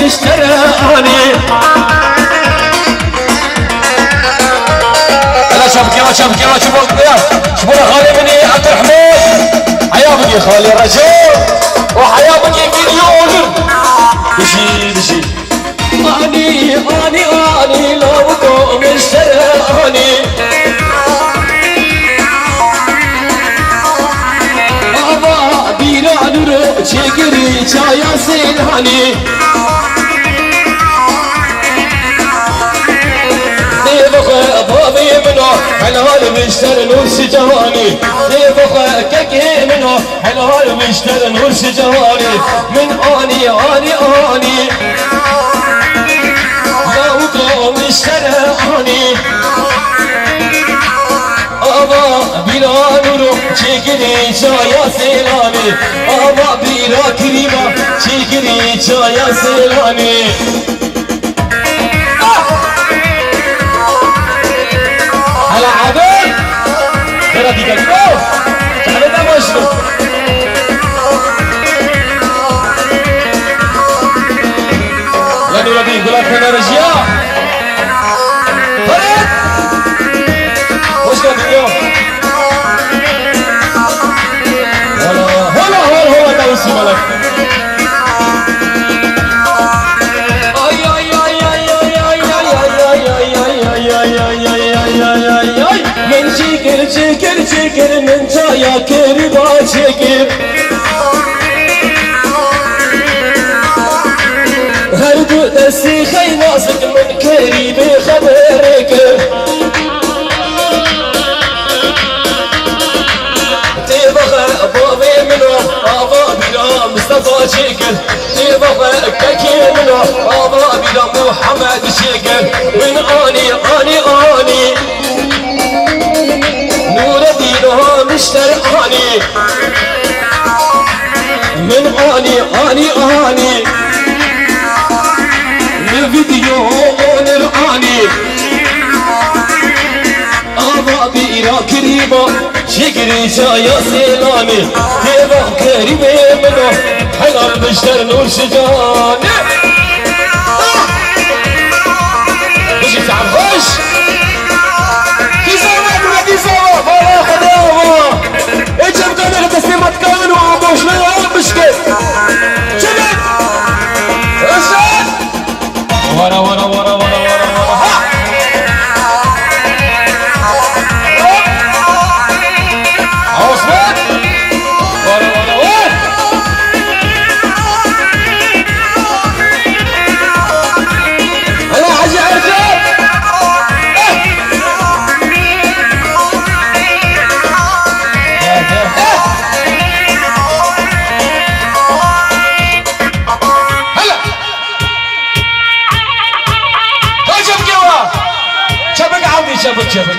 مشتراني انا شافك يلا شوفوا خالي بني عبد الرحمن حيا بني خالي الرجال وحيا بني مليون بشي اني لو مشتراني بابا بينا نور شكري شايا سيلاني بابي منو حلال مشتر نور سجواني ديبخ ككي منو حلال مشتر نور سجواني من اني لو مشتراني ابا بلا نور چگری چایا سیلانی ابا بلا کریما چگری چایا سیلانی على عباد ترى دي كلمه تعالى ده مشروع لا نور دي يقول لك انا رجيا فرد وش كان اليوم هلا توسي ملك من شكر من جايا كربا شكر هردو دسي خي ناسك من كريم خبرك تبغى بابي منو بابا بلا مصطفى شكر تبغى ككي منو بابا بلا محمد شكر من اني نور دينها مشترقاني من اني من فيديو نراني ابا بيرا كريمه شكري شايا سيلاني تبع كريمه منو حلال مشتر نور شجاني بجي تعال خش اجب قدر تسليمات كامل وعبوش لا مشكل شبك رشاد ورا عثمان ورا انا حاجة عرفت شبك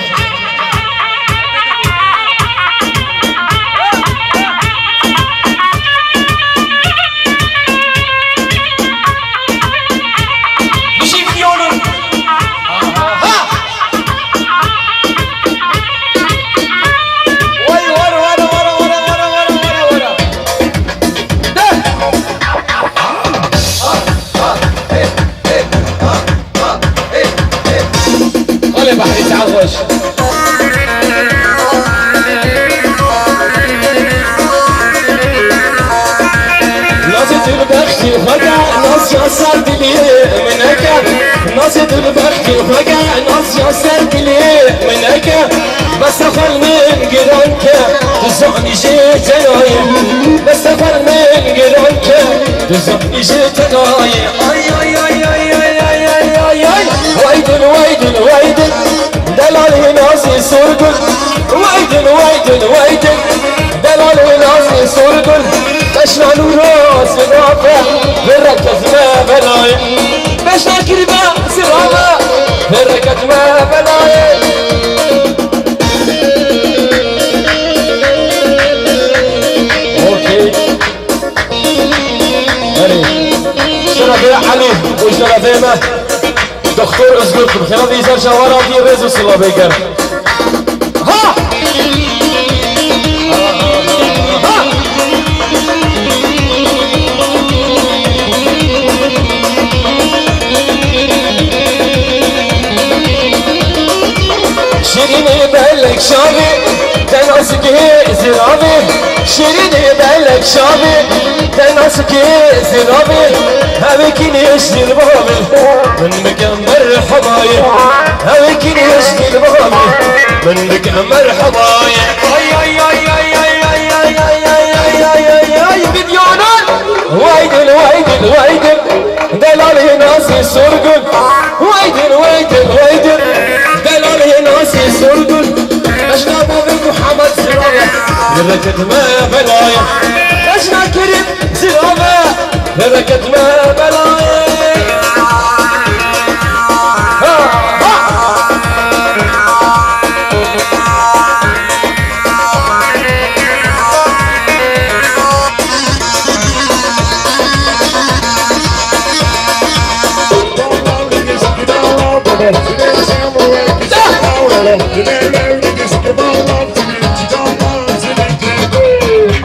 بشي مليون بحري تعال وش ناصت البخت فقع ناس يصرت لي من هكا ناصت البخت فقع ناس يصرت لي من هكا بس اخل من قرنك تزعني جيت نايم بس اخل من قرنك تزعني جيت نايم ويدن دلال ناسي سرقل ويدن دلال ناسي سرقل بشنا نوراس رافع بركز ما بلاي بشنا كربا سرابا بركز ما بلاي اوكي هلي شرفي علي وشرفي ما دكتور ازغركم خلال يزار شوارع دي بيزو سلا بيكر ها بالك شابي تناسك زرابي شيريني بالك شابي تناسك زرابي هبكيني يشتي البابي من مكمر حضايا هبكيني يشتي البابي من مكمر حضايا مليونان وايدن وايدن وايدن دلالي ناسي سرقن وايدن وايدن وايدن دلالي ناسي سرقن اشنا بابي محمد زرابة لركت ما بلايا اشنا كريم زرابة لركت ما بلايا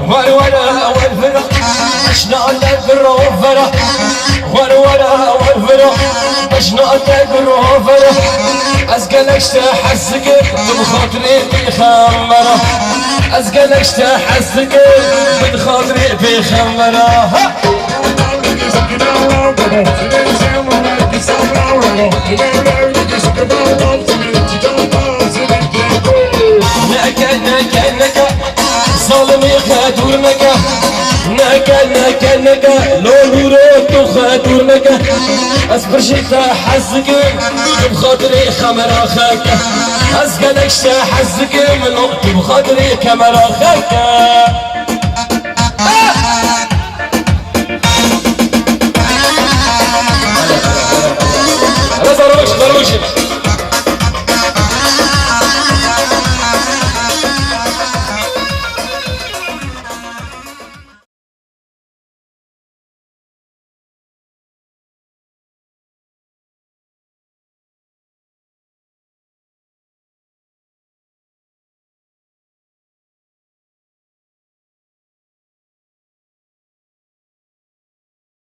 ورورا والفرح اشنا الفرح وفرح ورورا والفرح اشنا الفرح وفرح ازقلك تحسك بخاطري بخمره ازقلك تحسك بخاطري بخمره نكا نكا نكا ظالمي خاتور نكا نكا نكا نكا لولو روتو خاتور نكا اصبر شتا حزك بخاطري خمرا خاكا ازقلك حزك من وقت بخاطري كمرا خاكا لا ضروش